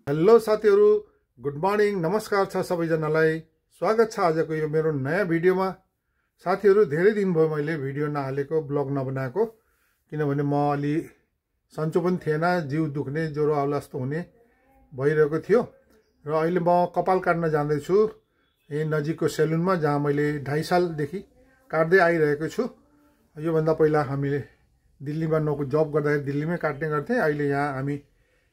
Hello साथीहरु, good morning, नमस्कार छ सबैजनालाई। स्वागत छ आजको यो मेरो नयाँ भिडियोमा। साथीहरु, धेरै दिन भयो मैले भिडियो नहालेको, ब्लग नबनाएको, किनभने म अलि सन्चो पनि थिएन, जिउ दुख्ने, ज्वरो आउला जस्तो हुने भइरहेको थियो र अहिले म कपाल काट्न जाँदैछु यही नजिकको सेलुनमा, जहाँ मैले 2.5 सालदेखि काट्दै आइरहेको छु। यो भन्दा पहिला हामीले दिल्लीमा जब गर्दाखेरि दिल्लीमै काट्ने गर्थेँ। अहिले यहाँ हामी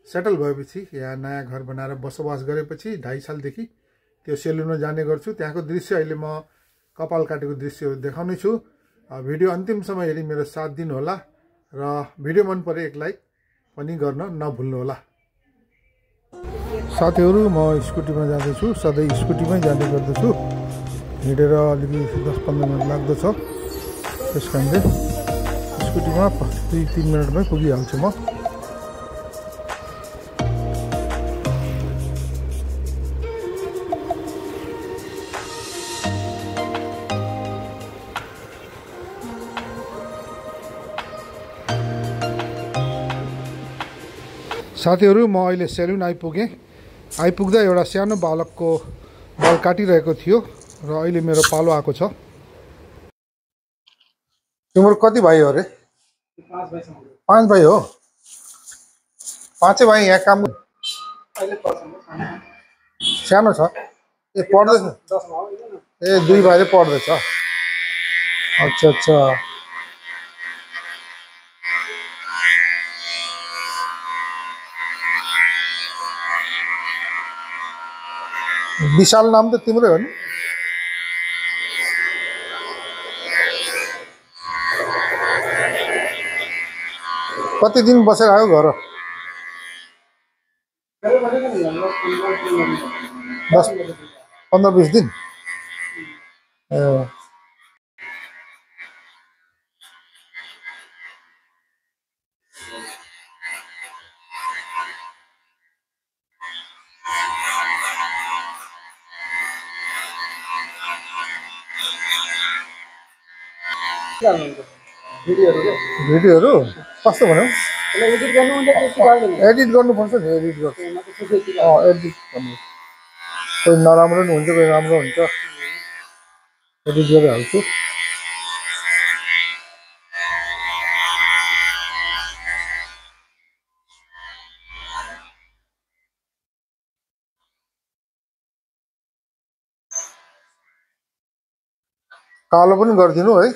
सेटल भएपछि, यहाँ नयाँ घर बनाएर बसोबास गरेपछि 2.5 सालदेखि त्यो सेलुनमा जाने गर्छु। त्यहाँको दृश्य अहिले म कपाल काटेको दृश्यहरू देखाउने छु। भिडियो अन्तिमसम्म हेरी मेरो साथ दिनुहोला र भिडियो मन परे एक लाइक पनि गर्न नभुल्नुहोला। साथीहरु, म स्कुटीमा जाँदैछु, सधैँ स्कुटीमै जाने गर्दछु। हिँडेर अलिकति 10-15 मिनट लाग्दछ। त्यस कारणले स्कुटीमा 2-3 मिनटमै पुगिहाल्छु म। साथीहरु, म अहिले सेलुन आइपुगेँ। आइपुग्दा एउटा सानो बालकको बाल काटिरहेको थियो र अहिले मेरो पालो आएको छ। तिम्रो कति भाइ हो रे? 5 भाइ हो? 5 भाइ यहाँ काम सानो छ? ए, पढ्दैछ? ए, 2 भाइले पढ्दैछ? अच्छा अच्छा। विशाल नाम त तिम्रै हो नि? कति दिन बसेर आयो घर? 10-15-20 दिन। भिडियोहरू कस्तो भन्यो? एडिट गर्नुपर्छ नि, एडिट गर्छ। एडिट गर्नु, कोही नराम्रो पनि हुन्छ, कोही राम्रो हुन्छ। एडिट गरिहाल्छु। कालो पनि गरिदिनु है।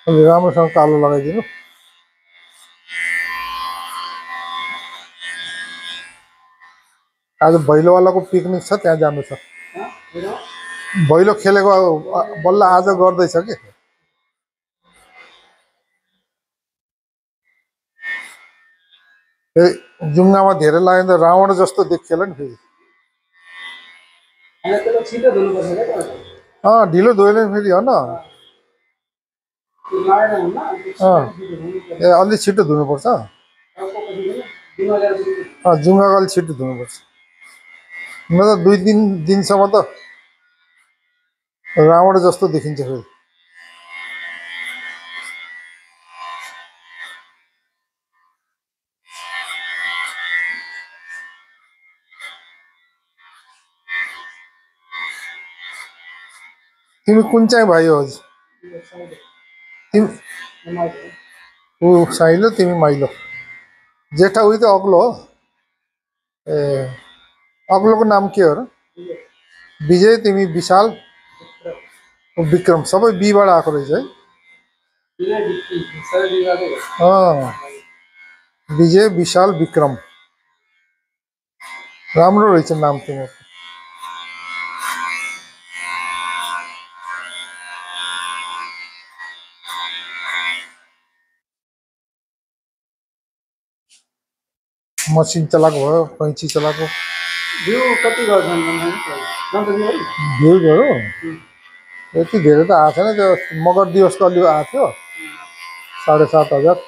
अलि राम्रोसँग कालो लगाइदिनु। आज भैलोवालाको पिकनिक छ, त्यहाँ जानु छ। भैलो खेलेको बल्ल आज गर्दैछ कि। जुङ्गामा धेरै लाग्यो त रावण जस्तो देखिएला नि फेरि। ढिलो धोएन फेरि हो न? ए, अलि छिटो धुनुपर्छ। जुङ्गाको अलि छिटो धुनुपर्छ, न त 2-3 दिनसम्म त रावण जस्तो देखिन्छ फेरि। तिमी कुन चाहिँ भाइ हो? ऊ साइलो, तिमी माइलो। जेठा उही त अग्लो हो? ए, अग्लोको नाम के हो र? विजय, तिमी विशाल, विक्रम, सबै बीबाट आएको रहेछ है। विजय, विशाल, विक्रम, राम्रो रहेछ नाम तिम्रो। मसिन चलाएको भयो, कैँची चलाएको। भ्यू कति गर्छन्? भ्यूजहरू यति धेरै त आएको छैन। त्यो मगर दिवसको अलि आएको थियो, 7,500।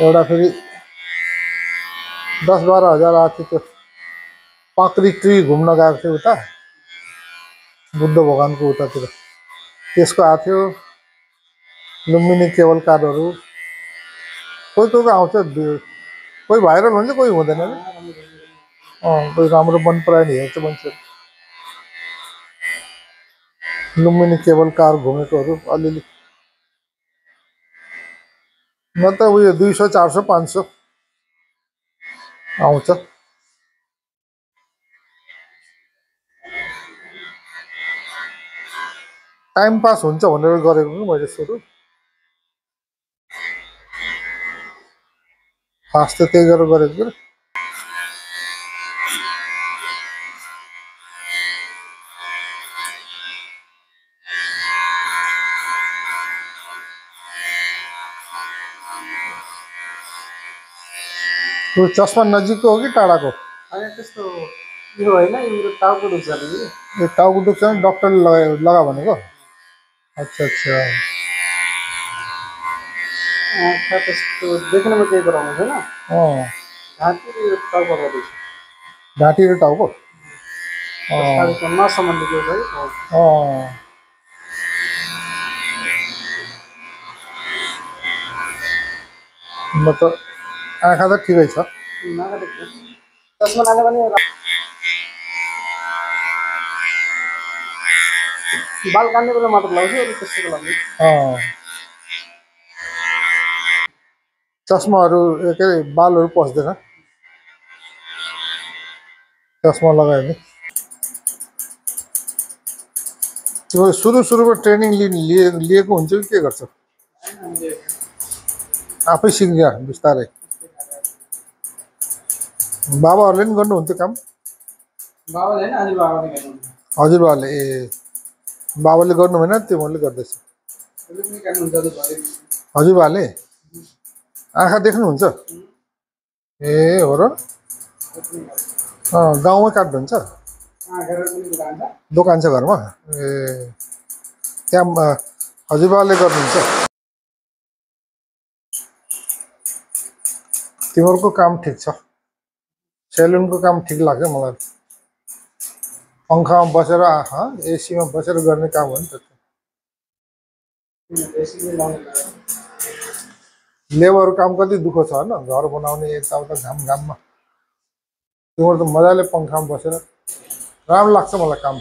एउटा फेरि 10-12 हजार आएको थियो। त्यो पाक्री ट्री घुम्न गएको थियो उता, बुद्ध भगवानको उतातिर, त्यसको आएको थियो। लुम्बिनी केबल कारहरू, कोही कोही आउँछ कोही भाइरल हुन्छ कोही हुँदैन नि कोही राम्रो मन परायो नि हेर्छ मान्छे लुम्बिनी केबल कार घुमेकोहरू अलिअलि न त उयो 200 400 500 आउँछ टाइम पास हुन्छ भनेर गरेको कि मैले सुरु खास त त्यही गरेर गरेको कि त्यो चस्मा नजिकको हो कि टाढाको त्यस्तो यो होइन यो टाउको दुख्छ नि ए टाउको दुख्छ भने डक्टरले लगा भनेको अच्छा अच्छा त्यस्तो देख्नमा केही गराउनु छैन घाँटी र टाउको दुख्छ घाँटी र टाउको नसम्बन्धी के छ म त आँखा त ठिकै छ चस्मा लाने पनि बाल काट्ने बेला मात्र लगाउँछु त्यस्तोको लागि चस्माहरू के अरे बालहरू पस्दैन चस्मा लगायो भने तिमीले सुरुमा ट्रेनिङ लिएको हुन्छ कि के गर्छ आफै सिक्ने बिस्तारै बाबाहरूले पनि गर्नुहुन्थ्यो काम हजुरबाले ए बाबाले गर्नु भएन तिमीहरूले गर्दैछ हजुरबाले आँखा देख्नुहुन्छ ए हो र गाउँमै काट्नुहुन्छ दोकान छ घरमा ए त्यहाँ हजुरबाले गर्नुहुन्छ तिमीहरूको काम ठिक छ सेलुनको काम ठिक लाग्छ मलाई पङ्खामा बसेर एसीमा बसेर गर्ने काम हो नि त लेबर काम कति दुःख छ होइन घर बनाउने यताउता घाममा तिम्रो त मजाले पङ्खामा बसेर राम्रो लाग्छ मलाई काम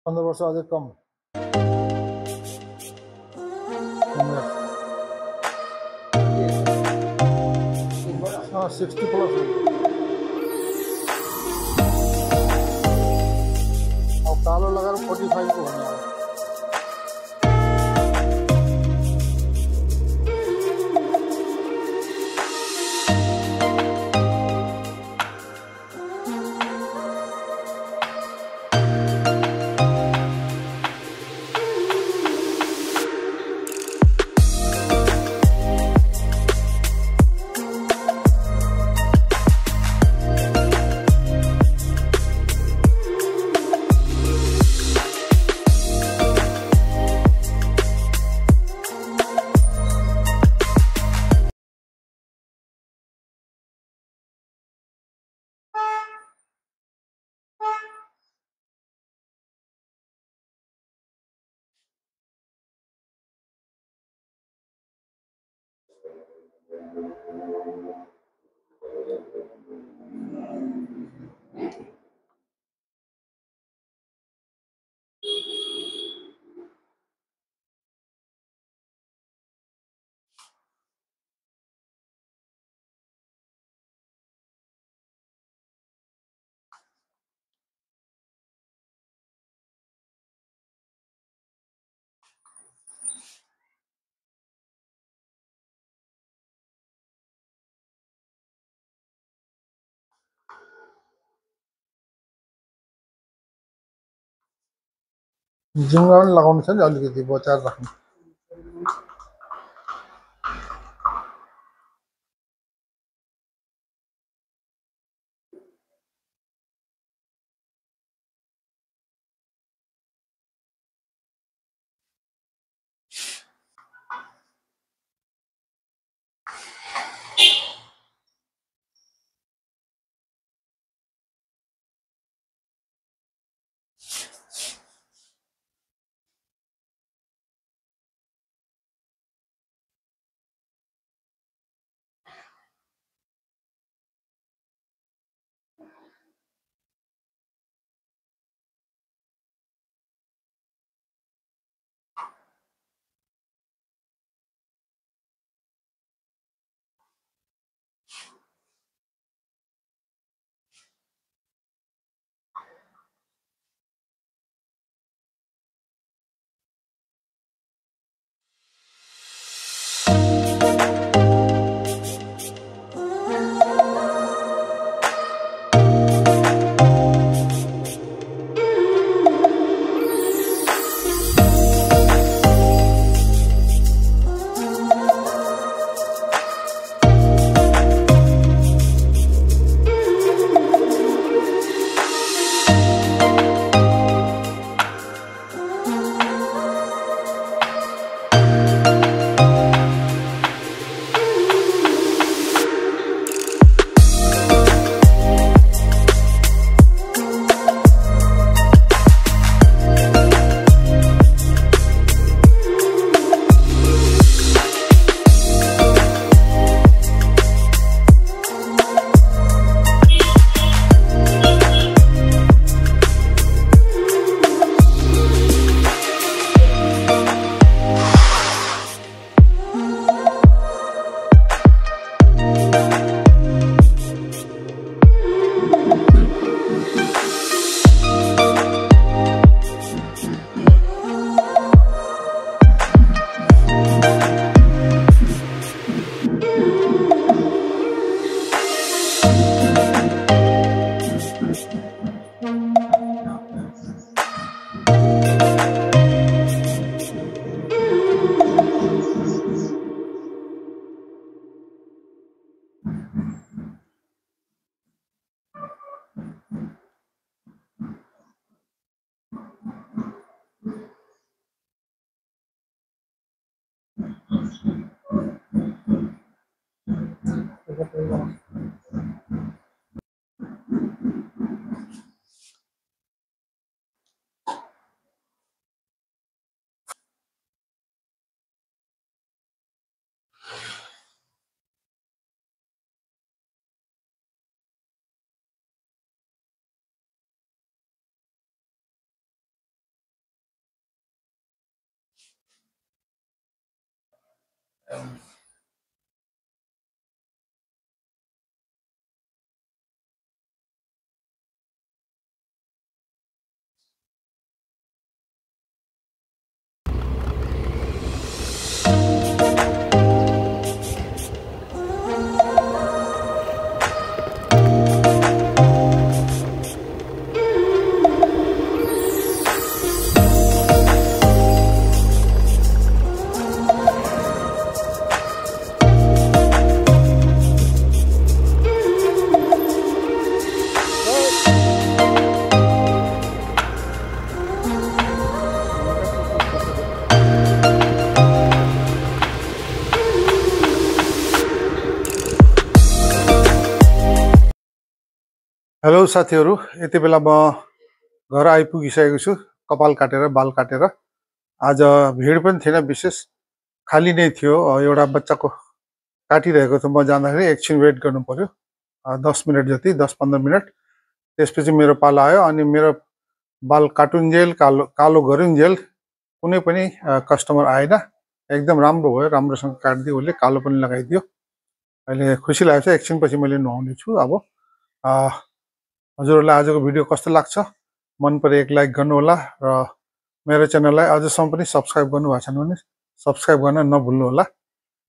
15 वर्ष अझै कम 60 प्लस अब कालो लगाएर 45 को हुने जिङ्गा पनि लगाउनु छ नि अलिकति बचाएर राख्नु हेलो साथीहरु, यति बेला म घर आइपुगिसकेको छु। कपाल काटेर बाल काटेर आज भिड पनि थिएन, विशेष खाली नै थियो। एउटा बच्चाको काटिरहेको थियो। म जाँदाखेरि एकछिन वेट गर्नु पर्यो, 10 मिनट जति, 10-15 मिनट। त्यसपछि मेरो पाला आयो अनि मेरो बाल काटुन्जेल कालो गरुन्जेल कुनै पनि कस्टमर आएन। एकदम राम्रो भयो, राम्रोसँग काटिदियो उसले, कालो पनि लगाइदियो। अहिले खुसी लागेको छ। एकछिनपछि मैले नुहाउने छु। अब हजुरहरूलाई आजको भिडियो कस्तो लाग्छ, मन परे एक लाइक गर्नु होला र मेरो च्यानललाई अझसम्म पनि सब्स्क्राइब गर्नु भएको छैन भने सब्स्क्राइब गर्न नभुल्नु होला।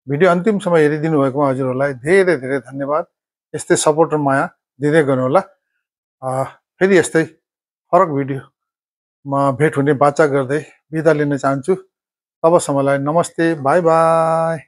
भिडियो अन्तिमसम्म हेरिदिनु भएकोमा हजुरहरूलाई धेरै धेरै धन्यवाद। यस्तै सपोर्ट र माया दिँदै गर्नु होला। फेरि यस्तै फरक भिडियोमा भेट हुने बाचा गर्दै बिदा लिन चाहन्छु। तबसम्मलाई नमस्ते, बाई बाई।